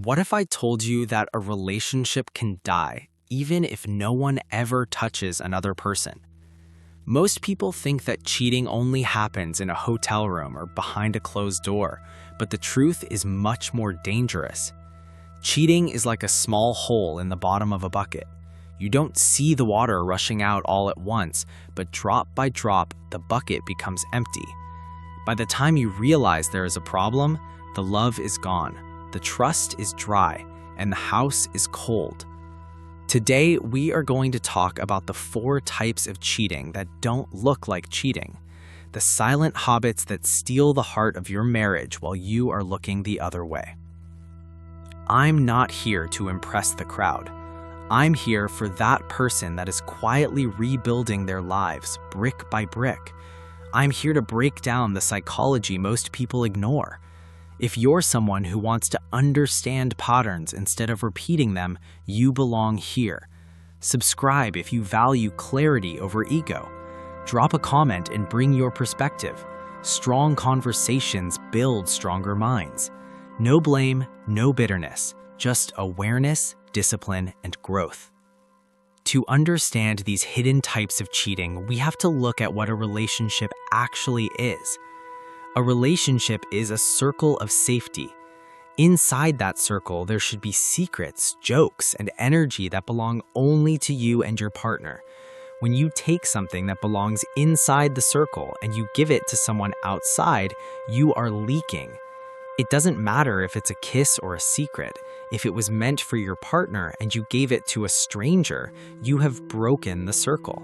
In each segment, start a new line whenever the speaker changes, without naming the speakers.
What if I told you that a relationship can die even if no one ever touches another person? Most people think that cheating only happens in a hotel room or behind a closed door, but the truth is much more dangerous. Cheating is like a small hole in the bottom of a bucket. You don't see the water rushing out all at once, but drop by drop, the bucket becomes empty. By the time you realize there is a problem, the love is gone, the trust is dry, and the house is cold. Today, we are going to talk about the 4 types of cheating that don't look like cheating, the silent habits that steal the heart of your marriage while you are looking the other way. I'm not here to impress the crowd. I'm here for that person that is quietly rebuilding their lives brick by brick. I'm here to break down the psychology most people ignore. If you're someone who wants to understand patterns instead of repeating them, you belong here. Subscribe if you value clarity over ego. Drop a comment and bring your perspective. Strong conversations build stronger minds. No blame, no bitterness, just awareness, discipline, and growth. To understand these hidden types of cheating, we have to look at what a relationship actually is. A relationship is a circle of safety. Inside that circle, there should be secrets, jokes, and energy that belong only to you and your partner. When you take something that belongs inside the circle and you give it to someone outside, you are leaking. It doesn't matter if it's a kiss or a secret. If it was meant for your partner and you gave it to a stranger, you have broken the circle.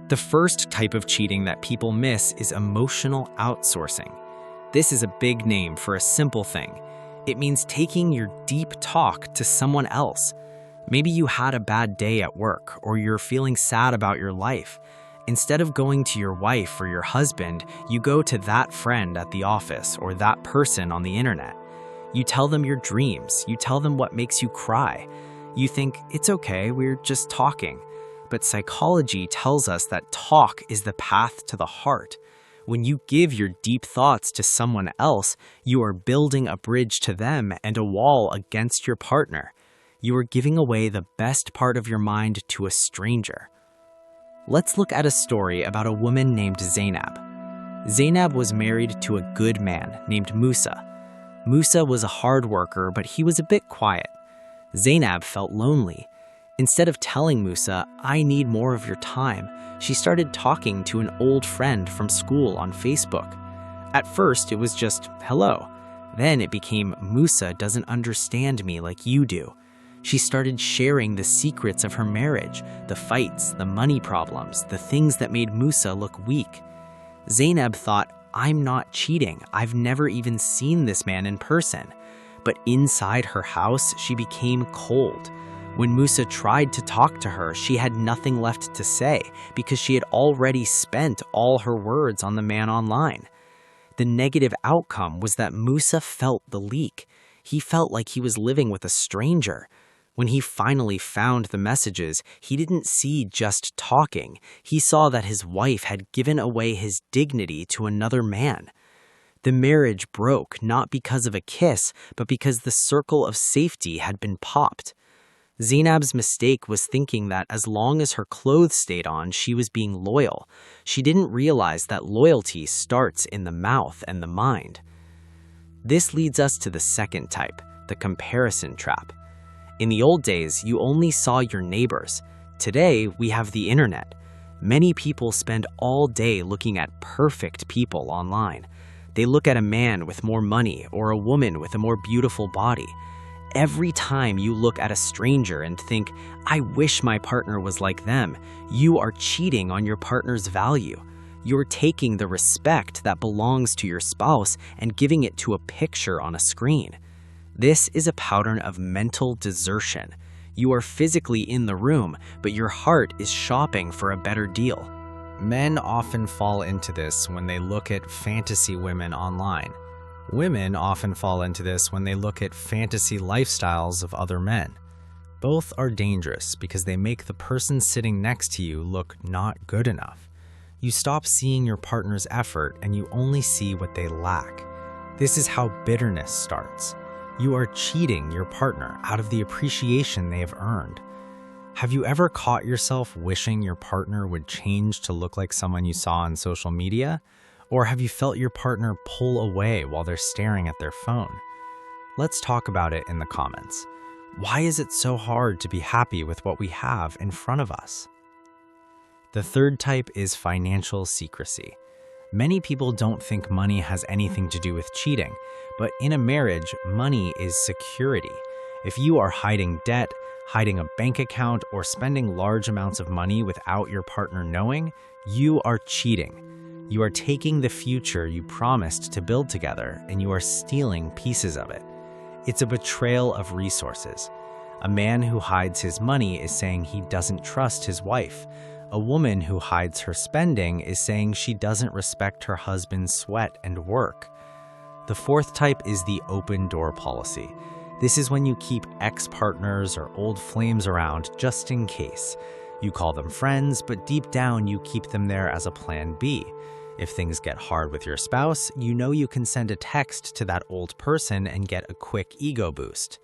The first type of cheating that people miss is emotional outsourcing. This is a big name for a simple thing. It means taking your deep talk to someone else. Maybe you had a bad day at work or you're feeling sad about your life. Instead of going to your wife or your husband, you go to that friend at the office or that person on the internet. You tell them your dreams. You tell them what makes you cry. You think, it's okay, we're just talking. But psychology tells us that talk is the path to the heart. When you give your deep thoughts to someone else, you are building a bridge to them and a wall against your partner. You are giving away the best part of your mind to a stranger. Let's look at a story about a woman named Zainab. Zainab was married to a good man named Musa. Musa was a hard worker, but he was a bit quiet. Zainab felt lonely. Instead of telling Musa, "I need more of your time," she started talking to an old friend from school on Facebook. At first, it was just, "Hello." Then it became, "Musa doesn't understand me like you do." She started sharing the secrets of her marriage, the fights, the money problems, the things that made Musa look weak. Zainab thought, "I'm not cheating. I've never even seen this man in person." But inside her house, she became cold. When Musa tried to talk to her, she had nothing left to say because she had already spent all her words on the man online. The negative outcome was that Musa felt the leak. He felt like he was living with a stranger. When he finally found the messages, he didn't see just talking. He saw that his wife had given away his dignity to another man. The marriage broke not because of a kiss, but because the circle of safety had been popped. Zainab's mistake was thinking that as long as her clothes stayed on, she was being loyal. She didn't realize that loyalty starts in the mouth and the mind. This leads us to the second type, the comparison trap. In the old days, you only saw your neighbors. Today, we have the internet. Many people spend all day looking at perfect people online. They look at a man with more money or a woman with a more beautiful body. Every time you look at a stranger and think, "I wish my partner was like them," you are cheating on your partner's value. You're taking the respect that belongs to your spouse and giving it to a picture on a screen. This is a pattern of mental desertion. You are physically in the room, but your heart is shopping for a better deal. Men often fall into this when they look at fantasy women online. Women often fall into this when they look at fantasy lifestyles of other men. Both are dangerous because they make the person sitting next to you look not good enough. You stop seeing your partner's effort and you only see what they lack. This is how bitterness starts. You are cheating your partner out of the appreciation they have earned. Have you ever caught yourself wishing your partner would change to look like someone you saw on social media? Or have you felt your partner pull away while they're staring at their phone? Let's talk about it in the comments. Why is it so hard to be happy with what we have in front of us? The third type is financial secrecy. Many people don't think money has anything to do with cheating, but in a marriage, money is security. If you are hiding debt, hiding a bank account, or spending large amounts of money without your partner knowing, you are cheating. You are taking the future you promised to build together, and you are stealing pieces of it. It's a betrayal of resources. A man who hides his money is saying he doesn't trust his wife. A woman who hides her spending is saying she doesn't respect her husband's sweat and work. The fourth type is the open door policy. This is when you keep ex-partners or old flames around just in case. You call them friends, but deep down you keep them there as a plan B. If things get hard with your spouse, you know you can send a text to that old person and get a quick ego boost.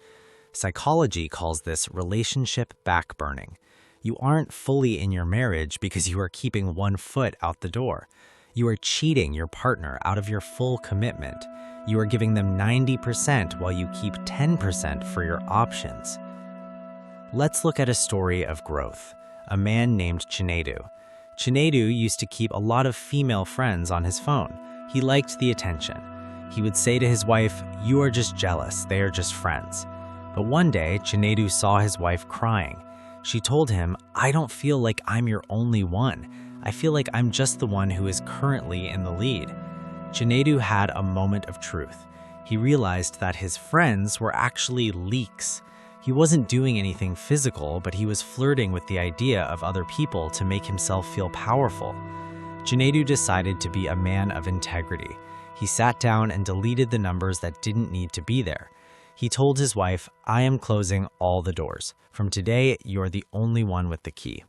Psychology calls this relationship backburning. You aren't fully in your marriage because you are keeping one foot out the door. You are cheating your partner out of your full commitment. You are giving them 90% while you keep 10% for your options. Let's look at a story of growth. A man named Chinedu. Chinedu used to keep a lot of female friends on his phone. He liked the attention. He would say to his wife, "You are just jealous, they are just friends." But one day, Chinedu saw his wife crying. She told him, "I don't feel like I'm your only one. I feel like I'm just the one who is currently in the lead." Chinedu had a moment of truth. He realized that his friends were actually leaks. He wasn't doing anything physical, but he was flirting with the idea of other people to make himself feel powerful. Chinedu decided to be a man of integrity. He sat down and deleted the numbers that didn't need to be there. He told his wife, "I am closing all the doors. From today, you're the only one with the key."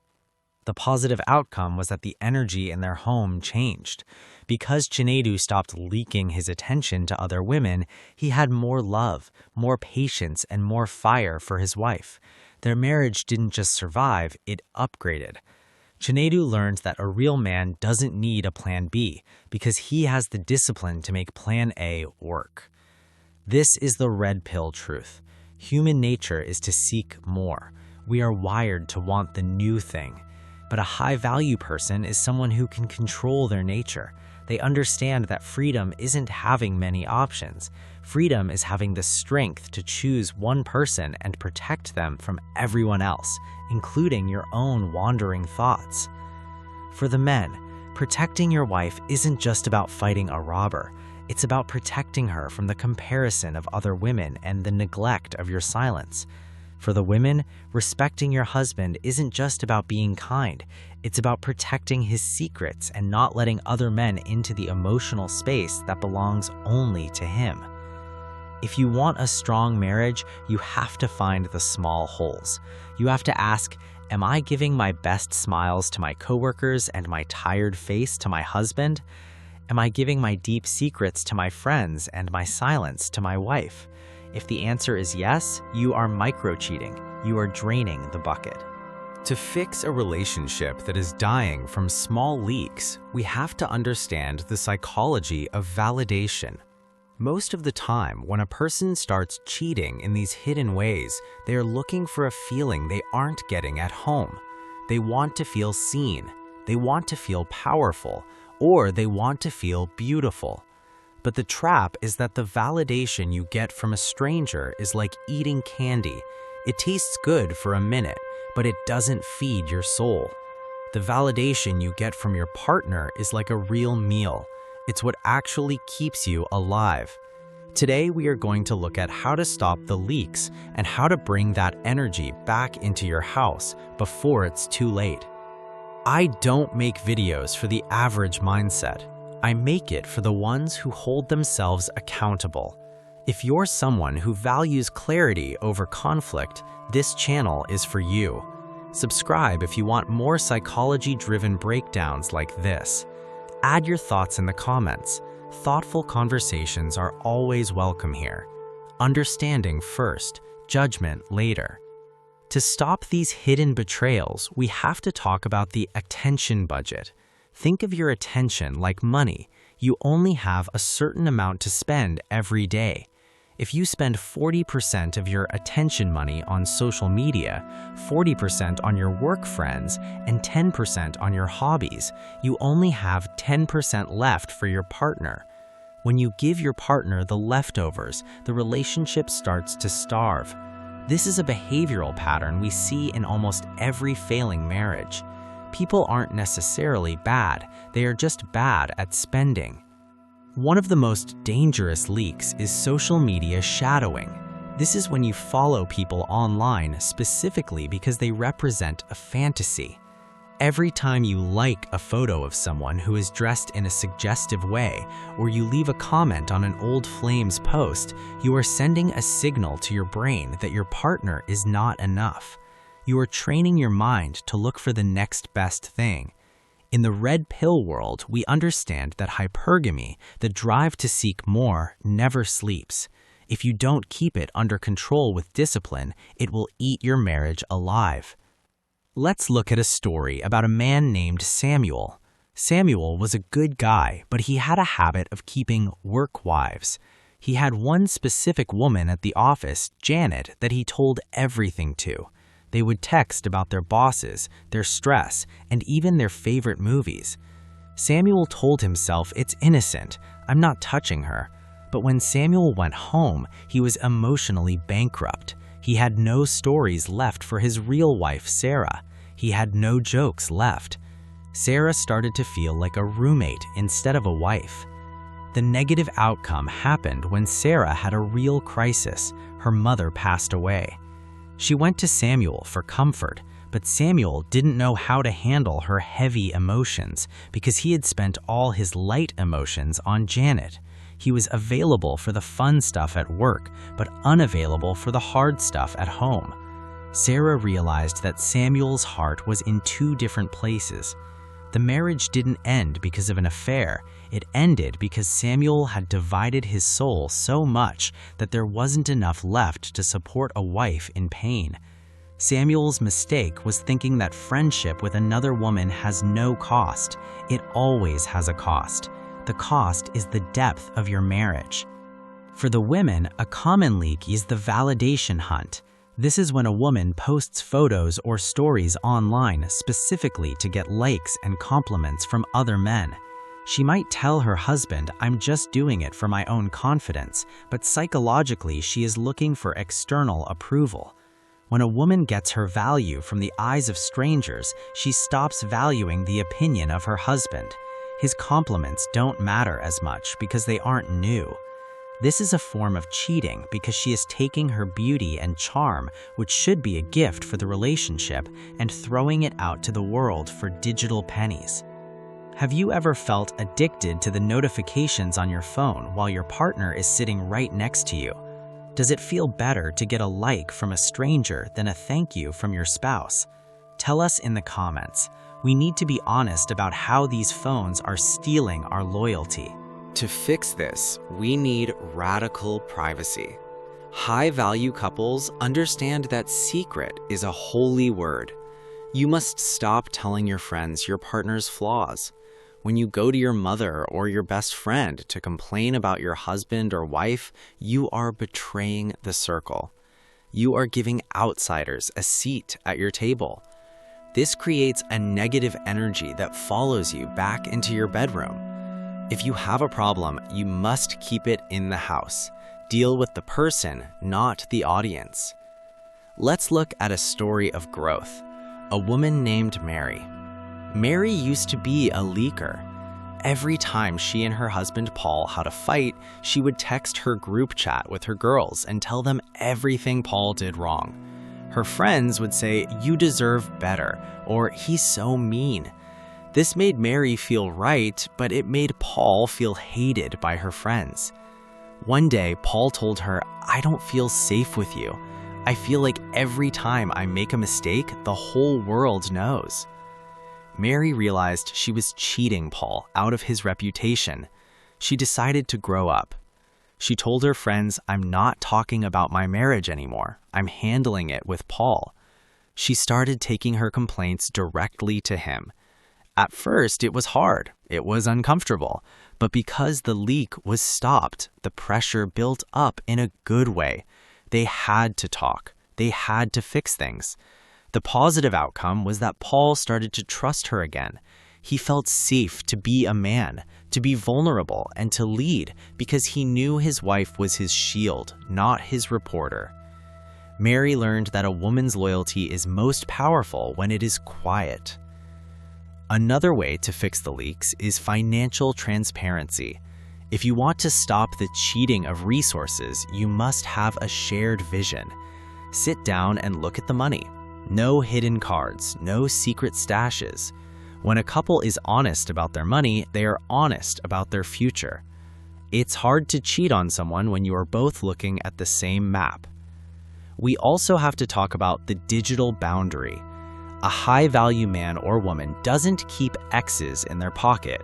The positive outcome was that the energy in their home changed. Because Chinedu stopped leaking his attention to other women, he had more love, more patience, and more fire for his wife. Their marriage didn't just survive, it upgraded. Chinedu learned that a real man doesn't need a plan B because he has the discipline to make plan A work. This is the red pill truth. Human nature is to seek more. We are wired to want the new thing. But a high-value person is someone who can control their nature. They understand that freedom isn't having many options. Freedom is having the strength to choose one person and protect them from everyone else, including your own wandering thoughts. For the men, protecting your wife isn't just about fighting a robber. It's about protecting her from the comparison of other women and the neglect of your silence. For the women, respecting your husband isn't just about being kind. It's about protecting his secrets and not letting other men into the emotional space that belongs only to him. If you want a strong marriage, you have to find the small holes. You have to ask, am I giving my best smiles to my coworkers and my tired face to my husband? Am I giving my deep secrets to my friends and my silence to my wife? If the answer is yes, you are micro-cheating. You are draining the bucket. To fix a relationship that is dying from small leaks, we have to understand the psychology of validation. Most of the time, when a person starts cheating in these hidden ways, they are looking for a feeling they aren't getting at home. They want to feel seen. They want to feel powerful. Or they want to feel beautiful. But the trap is that the validation you get from a stranger is like eating candy. It tastes good for a minute, but it doesn't feed your soul. The validation you get from your partner is like a real meal. It's what actually keeps you alive. Today, we are going to look at how to stop the leaks and how to bring that energy back into your house before it's too late. I don't make videos for the average mindset. I make it for the ones who hold themselves accountable. If you're someone who values clarity over conflict, this channel is for you. Subscribe if you want more psychology-driven breakdowns like this. Add your thoughts in the comments. Thoughtful conversations are always welcome here. understanding first, judgment later. To stop these hidden betrayals, we have to talk about the attention budget. Think of your attention like money. You only have a certain amount to spend every day. If you spend 40% of your attention money on social media, 40% on your work friends, and 10% on your hobbies, you only have 10% left for your partner. When you give your partner the leftovers, the relationship starts to starve. This is a behavioral pattern we see in almost every failing marriage. People aren't necessarily bad, they are just bad at spending. One of the most dangerous leaks is social media shadowing. This is when you follow people online specifically because they represent a fantasy. Every time you like a photo of someone who is dressed in a suggestive way, or you leave a comment on an old flames post, you are sending a signal to your brain that your partner is not enough. You are training your mind to look for the next best thing. In the red pill world, we understand that hypergamy, the drive to seek more, never sleeps. If you don't keep it under control with discipline, it will eat your marriage alive. Let's look at a story about a man named Samuel. Samuel was a good guy, but he had a habit of keeping work wives. He had one specific woman at the office, Janet, that he told everything to. They would text about their bosses, their stress, and even their favorite movies. Samuel told himself, "It's innocent, I'm not touching her." But when Samuel went home, he was emotionally bankrupt. He had no stories left for his real wife, Sarah. He had no jokes left. Sarah started to feel like a roommate instead of a wife. The negative outcome happened when Sarah had a real crisis. Her mother passed away. She went to Samuel for comfort, but Samuel didn't know how to handle her heavy emotions because he had spent all his light emotions on Janet. He was available for the fun stuff at work, but unavailable for the hard stuff at home. Sarah realized that Samuel's heart was in two different places. The marriage didn't end because of an affair. It ended because Samuel had divided his soul so much that there wasn't enough left to support a wife in pain. Samuel's mistake was thinking that friendship with another woman has no cost. It always has a cost. The cost is the depth of your marriage. For the women, a common leak is the validation hunt. This is when a woman posts photos or stories online specifically to get likes and compliments from other men. She might tell her husband, "I'm just doing it for my own confidence," but psychologically she is looking for external approval. When a woman gets her value from the eyes of strangers, she stops valuing the opinion of her husband. His compliments don't matter as much because they aren't new. This is a form of cheating because she is taking her beauty and charm, which should be a gift for the relationship, and throwing it out to the world for digital pennies. Have you ever felt addicted to the notifications on your phone while your partner is sitting right next to you? Does it feel better to get a like from a stranger than a thank you from your spouse? Tell us in the comments. We need to be honest about how these phones are stealing our loyalty.
To fix this, we need radical privacy. High-value couples understand that secret is a holy word. You must stop telling your friends your partner's flaws. When you go to your mother or your best friend to complain about your husband or wife, you are betraying the circle. You are giving outsiders a seat at your table. This creates a negative energy that follows you back into your bedroom. If you have a problem, you must keep it in the house. Deal with the person, not the audience. Let's look at a story of growth. A woman named Mary. Mary used to be a leaker. Every time she and her husband Paul had a fight, she would text her group chat with her girls and tell them everything Paul did wrong. Her friends would say, "You deserve better," or "He's so mean." This made Mary feel right, but it made Paul feel hated by her friends. One day, Paul told her, "I don't feel safe with you. I feel like every time I make a mistake, the whole world knows." Mary realized she was cheating Paul out of his reputation. She decided to grow up.
She told her friends, "I'm not talking about my marriage anymore. I'm handling it with Paul." She started taking her complaints directly to him. At first, it was hard. It was uncomfortable. But because the leak was stopped, the pressure built up in a good way. They had to talk. They had to fix things. The positive outcome was that Paul started to trust her again. He felt safe to be a man, to be vulnerable, and to lead because he knew his wife was his shield, not his reporter. Mary learned that a woman's loyalty is most powerful when it is quiet. Another way to fix the leaks is financial transparency. If you want to stop the cheating of resources, you must have a shared vision. Sit down and look at the money. No hidden cards, no secret stashes. When a couple is honest about their money, they are honest about their future. It's hard to cheat on someone when you are both looking at the same map. We also have to talk about the digital boundary. A high-value man or woman doesn't keep X's in their pocket.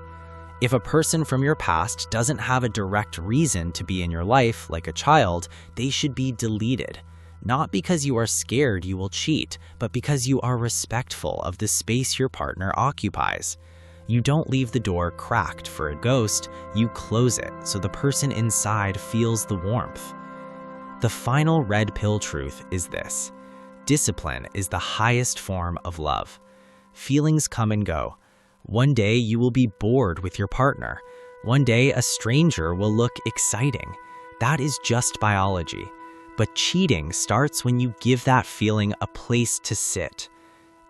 If a person from your past doesn't have a direct reason to be in your life, like a child, they should be deleted. Not because you are scared you will cheat, but because you are respectful of the space your partner occupies. You don't leave the door cracked for a ghost, you close it so the person inside feels the warmth. The final red pill truth is this: discipline is the highest form of love. Feelings come and go. One day you will be bored with your partner. One day a stranger will look exciting. That is just biology. But cheating starts when you give that feeling a place to sit.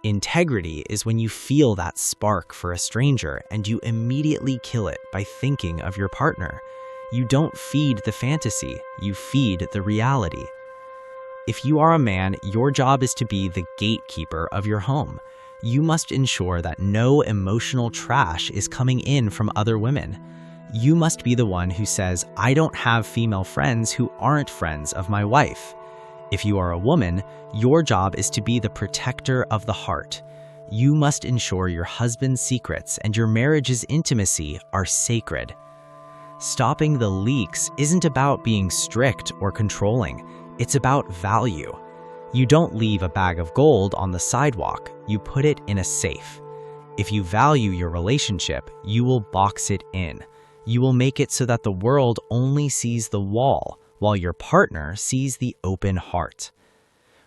Integrity is when you feel that spark for a stranger and you immediately kill it by thinking of your partner. You don't feed the fantasy, you feed the reality. If you are a man, your job is to be the gatekeeper of your home. You must ensure that no emotional trash is coming in from other women. You must be the one who says, "I don't have female friends who aren't friends of my wife." If you are a woman, your job is to be the protector of the heart. You must ensure your husband's secrets and your marriage's intimacy are sacred. Stopping the leaks isn't about being strict or controlling. It's about value. You don't leave a bag of gold on the sidewalk, you put it in a safe. If you value your relationship, you will box it in. You will make it so that the world only sees the wall, while your partner sees the open heart.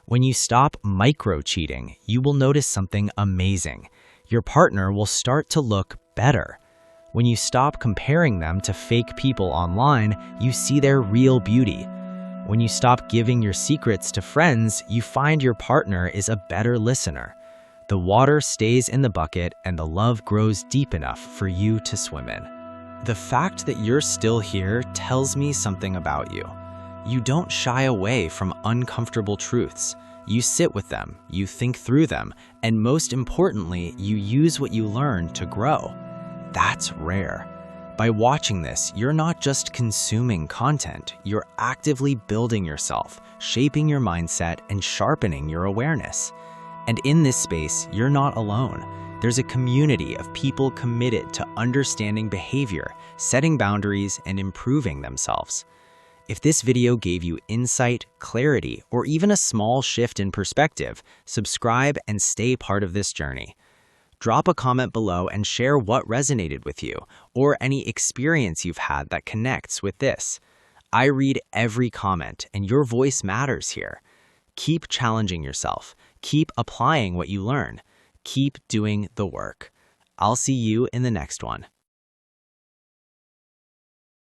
When you stop micro-cheating, you will notice something amazing. Your partner will start to look better. When you stop comparing them to fake people online, you see their real beauty. When you stop giving your secrets to friends, you find your partner is a better listener. The water stays in the bucket and the love grows deep enough for you to swim in. The fact that you're still here tells me something about you. You don't shy away from uncomfortable truths. You sit with them, you think through them, and most importantly, you use what you learn to grow. That's rare. By watching this, you're not just consuming content, you're actively building yourself, shaping your mindset, and sharpening your awareness. And in this space, you're not alone. There's a community of people committed to understanding behavior, setting boundaries, and improving themselves. If this video gave you insight, clarity, or even a small shift in perspective, subscribe and stay part of this journey. Drop a comment below and share what resonated with you, or any experience you've had that connects with this. I read every comment, and your voice matters here. Keep challenging yourself. Keep applying what you learn. Keep doing the work. I'll see you in the next one.